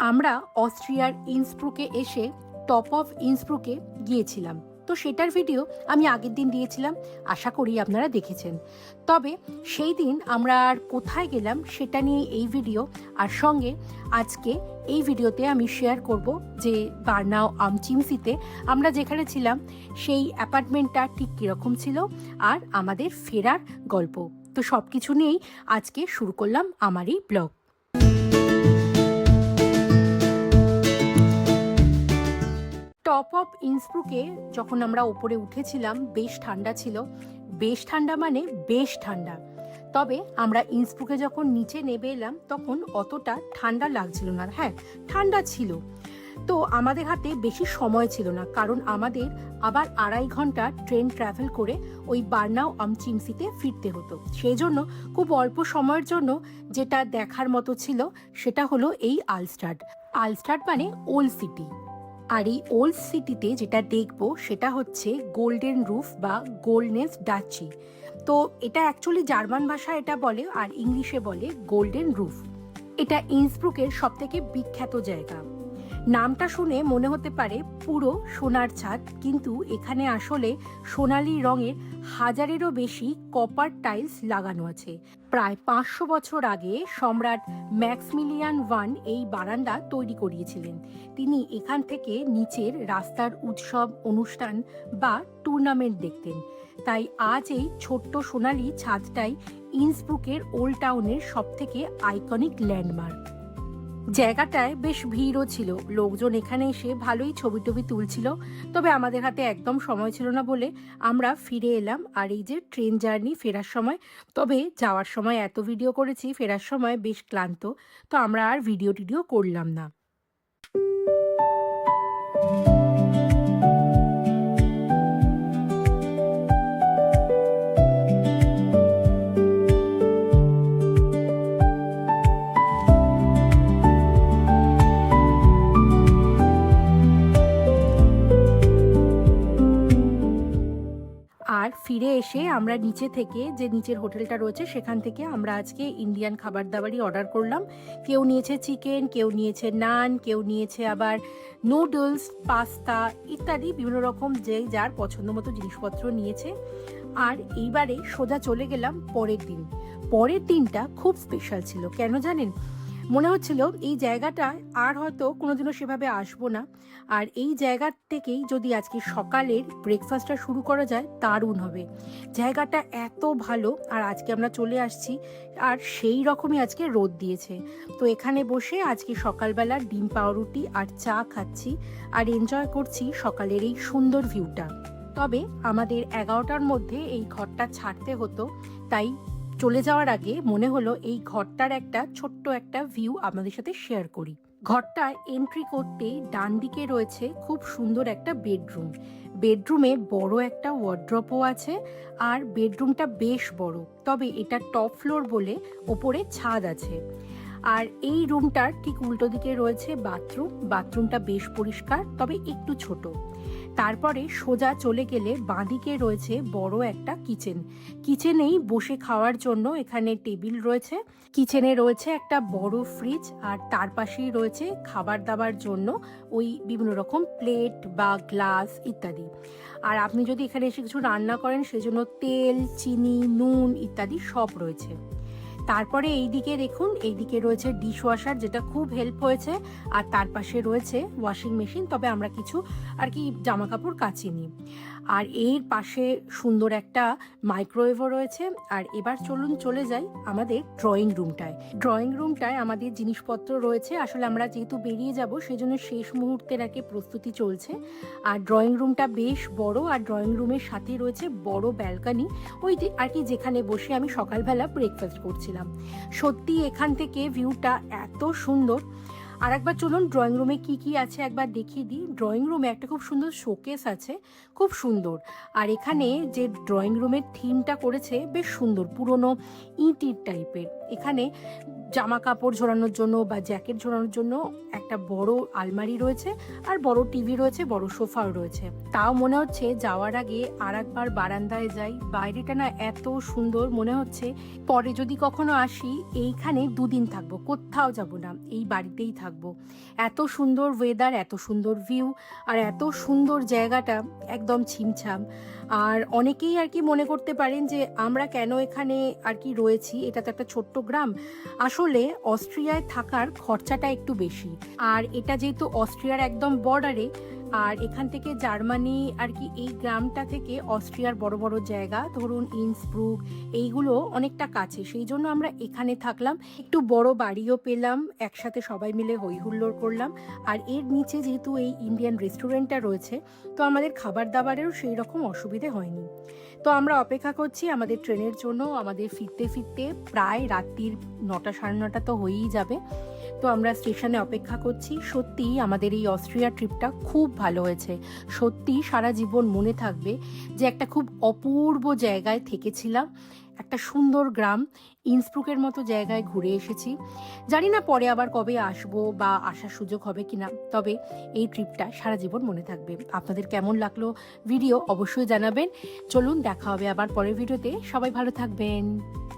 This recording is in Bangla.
আমরা অস্ট্রিয়ার ইন্সব্রুকে এসে টপ অফ ইন্সব্রুকে গিয়েছিলাম। তো সেটার ভিডিও আমি আগের দিন দিয়েছিলাম, আশা করি আপনারা দেখেছেন। তবে সেই দিন আমরা আর কোথায় গেলাম সেটা নিয়ে এই ভিডিও, আর সঙ্গে আজকে এই ভিডিওতে আমি শেয়ার করব যে বার্নাও আম চিমসিতে আমরা যেখানে ছিলাম সেই অ্যাপার্টমেন্টটা ঠিক কীরকম ছিল আর আমাদের ফেরার গল্প। তো সব কিছু নিয়েই আজকে শুরু করলাম আমার এই ব্লগ। টপ অফ ইন্সব্রুকে যখন আমরা ওপরে উঠেছিলাম বেশ ঠান্ডা ছিল, বেশ ঠান্ডা মানে বেশ ঠান্ডা। তবে আমরা ইন্সব্রুকে যখন নিচে নেমে এলাম তখন অতটা ঠান্ডা লাগছিল না। হ্যাঁ, ঠান্ডা ছিল। তো আমাদের হাতে বেশি সময় ছিল না, কারণ আমাদের আবার 2.5 ঘন্টা ট্রেন ট্রাভেল করে ওই বার্নাও আম চিমসিতে ফিরতে হতো। সেই জন্য খুব অল্প সময়ের জন্য যেটা দেখার মতো ছিল সেটা হলো এই আলস্টাড। আলস্টাড মানে ওল্ড সিটি। আর এই ওল্ড সিটিতে যেটা দেখবো সেটা হচ্ছে গোল্ডেন রুফ বা গোল্ডনেস ডাচি। তো এটা অ্যাকচুয়ালি জার্মান ভাষায় এটা বলে, আর ইংলিশে বলে গোল্ডেন রুফ। এটা ইন্সব্রুকের সবথেকে বিখ্যাত জায়গা। নামটা শুনে মনে হতে পারে পুরো সোনার ছাদ, কিন্তু এখানে আসলে সোনালি রঙের 1000-এরও বেশি কপার টাইলস লাগানো আছে। প্রায় 500 বছর আগে সম্রাট ম্যাক্সমিলিয়ান ওয়ান এই বারান্দা তৈরি করিয়েছিলেন। তিনি এখান থেকে নিচের রাস্তার উৎসব, অনুষ্ঠান বা টুর্নামেন্ট দেখতেন। তাই আজ এই ছোট্ট সোনালি ছাদটাই ইন্সব্রুকের ওল্ড টাউনের সবথেকে আইকনিক ল্যান্ডমার্ক। জায়গাটায় বেশ ভিড়ও ছিল, লোকজন এখানে এসে ভালোই ছবি টবি তুলছিল। তবে আমাদের হাতে একদম সময় ছিল না বলে আমরা ফিরে এলাম। আর এই যে ট্রেন জার্নি ফেরার সময়, তবে যাওয়ার সময় এত ভিডিও করেছি, ফেরার সময় বেশ ক্লান্ত, তো আমরা আর ভিডিও টিডিও করলাম না। আর ফিরে এসে আমরা নিচে থেকে, যে নিচের হোটেলটা রয়েছে সেখান থেকে আমরা আজকে ইন্ডিয়ান খাবার দাবারই অর্ডার করলাম। কেউ নিয়েছে চিকেন, কেউ নিয়েছে নান, কেউ নিয়েছে আবার নুডলস, পাস্তা ইত্যাদি বিভিন্ন রকম যে যার পছন্দ মতো জিনিসপত্র নিয়েছে। আর এইবারে সোজা চলে গেলাম পরের দিন। পরের দিনটা খুব স্পেশাল ছিল। কেন জানেন? মনে হচ্ছিল এই জায়গাটা আর হয়তো কোনোদিনও সেভাবে আসবো না। আর এই জায়গা থেকেই যদি আজকে সকালের ব্রেকফাস্টটা শুরু করা যায় দারুণ হবে। জায়গাটা এত ভালো। আর আজকে আমরা চলে আসছি আর সেই রকমই আজকে রোদ দিয়েছে। তো এখানে বসে আজকে সকালবেলা ডিম পাউরুটি আর চা খাচ্ছি আর এনজয় করছি সকালের এই সুন্দর ভিউটা। তবে আমাদের 11টার মধ্যে এই ঘরটা ছাড়তে হতো, তাই চলে যাওয়ার আগে মনে হলো এই ঘরটার একটা ছোট্ট একটা ভিউ আপনাদের সাথে শেয়ার করি। ঘরটায় এন্ট্রি করতেই ডান দিকে রয়েছে খুব সুন্দর একটা বেডরুম। বেডরুমে বড় একটা ওয়ার্ড্রপও আছে, আর বেডরুমটা বেশ বড়। তবে এটা টপ ফ্লোর বলে ওপরে ছাদ আছে। আর এই রুমটার ঠিক উল্টো দিকে রয়েছে বাথরুম। বাথরুমটা বেশ পরিষ্কার, তবে একটু ছোট। তারপরে সোজা চলে গেলে বাঁদিকে রয়েছে বড় একটা কিচেন। কিচেনেই বসে খাওয়ার জন্য এখানে টেবিল রয়েছে। কিচেনে রয়েছে একটা বড় ফ্রিজ, আর তার পাশেই রয়েছে খাবার দাবার জন্য ওই বিভিন্ন রকম প্লেট বা গ্লাস ইত্যাদি। আর আপনি যদি এখানে এসে কিছু রান্না করেন সেজন্য তেল, চিনি, নুন ইত্যাদি সব রয়েছে। তারপরে এইদিকে দেখুন, এইদিকে রয়েছে ডিশওয়াশার, যেটা খুব হেল্প হয়েছে। আর তার পাশে রয়েছে ওয়াশিং মেশিন, তবে আমরা কিছু আর কি জামা কাপড় কাচিনি। আর এর পাশে সুন্দর একটা মাইক্রোওয়েভও রয়েছে। আর এবার চলুন চলে যাই আমাদের ড্রয়িং রুমটায়। ড্রয়িং রুমটায় আমাদের জিনিসপত্র রয়েছে। আসলে আমরা যেহেতু বেরিয়ে যাব সেজন্য শেষ মুহূর্তের আর কি প্রস্তুতি চলছে। আর ড্রয়িং রুমটা বেশ বড়, আর ড্রয়িং রুমের সাথে রয়েছে বড় ব্যালকনি, ওই আর কি যেখানে বসে আমি সকালবেলা ব্রেকফাস্ট করছিলাম। সত্যি এখান থেকে ভিউটা এত সুন্দর। আর একবার চলুন ড্রয়িং রুমে কি কি আছে একবার দেখিয়ে দিই। ড্রয়িং রুমে একটা খুব সুন্দর শোকেস আছে, খুব সুন্দর। আর এখানে যে ড্রয়িং রুমের থিমটা করেছে বেশ সুন্দর, পুরনো ইঁটির টাইপের। এখানে জামা কাপড় ঝোলানোর জন্য বা জ্যাকেট ঝোলানোর জন্য একটা বড় আলমারি রয়েছে, আর বড় টিভি রয়েছে, বড় সোফাও রয়েছে। তাও মনে হচ্ছে যাওয়ার আগে আর একবার বারান্দায় যাই। বাইরেটা না এত সুন্দর, মনে হচ্ছে পরে যদি কখনো আসি এইখানে 2 দিন থাকবো, কোথাও যাব না, এই বাড়িতেই থাকবো। থাকবো। এত সুন্দর ওয়েদার, এত সুন্দর ভিউ, আর এত সুন্দর জায়গাটা, একদম ছিমছাম। আর অনেকেই আর কি মনে করতে পারেন যে আমরা কেন এখানে আর কি রয়েছি, এটা তো একটা ছোট্ট গ্রাম। আসলে অস্ট্রিয়ায় থাকার খরচাটা একটু বেশি, আর এটা যেহেতু অস্ট্রিয়ার একদম বর্ডারে, আর এখান থেকে জার্মানি আর কি এই গ্রামটা থেকে অস্ট্রিয়ার বড় বড় জায়গা, ধরুন ইন্সব্রুক, এইগুলো অনেকটা কাছে, সেই জন্য আমরা এখানে থাকলাম। একটু বড় বাড়িও পেলাম, একসাথে সবাই মিলে হই হুল্লোড় করলাম। আর এর নিচে যেহেতু এই ইন্ডিয়ান রেস্টুরেন্টটা রয়েছে, তো আমাদের খাবার দাবারেরও সেই রকম অসুবিধে হয়নি। তো আমরা অপেক্ষা করছি আমাদের ট্রেনের জন্য। আমাদের ফিরতে ফিরতে প্রায় রাত্রির 9টা সাড়ে 9টা তো হয়েই যাবে। তো আমরা স্টেশনে অপেক্ষা করছি। সত্যিই আমাদের এই অস্ট্রিয়া ট্রিপটা খুব ভালো হয়েছে। সত্যি সারা জীবন মনে থাকবে যে একটা খুব অপূর্ব জায়গায় থেকেছিলাম, একটা সুন্দর গ্রাম, ইন্সব্রুকের মতো জায়গায় ঘুরে এসেছি। জানি না পরে আবার কবে আসবো বা আসার সুযোগ হবে কিনা, তবে এই ট্রিপটা সারা জীবন মনে থাকবে। আপনাদের কেমন লাগলো ভিডিও অবশ্যই জানাবেন। চলুন দেখা হবে আবার পরের ভিডিওতে। সবাই ভালো থাকবেন।